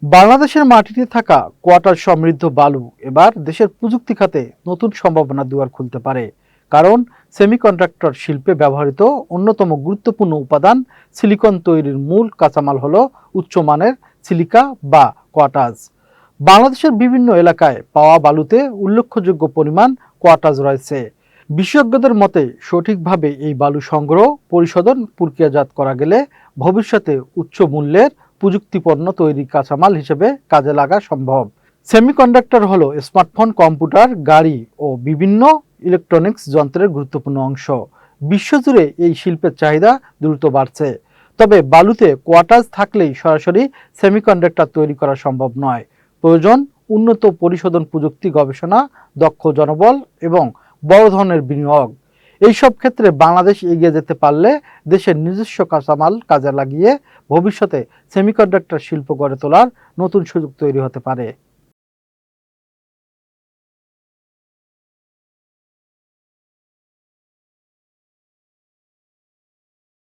বাংলাদেশের মাটিতে থাকা কোয়াটার সমৃদ্ধ বালু এবার দেশের প্রযুক্তি খাতে নতুন সম্ভাবনার দুয়ার খুলতে পারে। কারণ সেমিকন্ডাক্টর শিল্পে ব্যবহৃত অন্যতম গুরুত্বপূর্ণ উপাদান সিলিকন তৈরির মূল কাঁচামাল হলো উচ্চমানের সিলিকা বা কোয়াটাজ। বাংলাদেশের বিভিন্ন এলাকায় পাওয়া বালুতে উল্লেখযোগ্য পরিমাণ কোয়াটাজ রয়েছে। বিশেষজ্ঞদের মতে সঠিকভাবে এই বালু সংগ্রহ, পরিশোধন, প্রক্রিয়াজাত করা গেলে ভবিষ্যতে উচ্চ মূল্যের প্রযুক্তিপণ্য তৈরি কাঁচামাল হিসেবে কাজে লাগা সম্ভব। সেমিকন্ডাক্টর হলো স্মার্টফোন, কম্পিউটার, গাড়ি ও বিভিন্ন ইলেকট্রনিক্স যন্ত্রের গুরুত্বপূর্ণ অংশ। বিশ্বজুড়ে এই শিল্পের চাহিদা দ্রুত বাড়ছে। তবে বালুতে কোয়াটাজ থাকলেই সরাসরি সেমিকন্ডাক্টর তৈরি করা সম্ভব নয়। প্রয়োজন উন্নত পরিশোধন প্রযুক্তি, গবেষণা, দক্ষ জনবল এবং বড় ধরনের বিনিয়োগ। এইসব ক্ষেত্রে বাংলাদেশ এগিয়ে যেতে পারলে দেশের নিজস্ব কাঁচামাল কাজে লাগিয়ে ভবিষ্যতে সেমিকন্ডাক্টর শিল্প গড়ে তোলার নতুন সুযোগ তৈরি হতে পারে।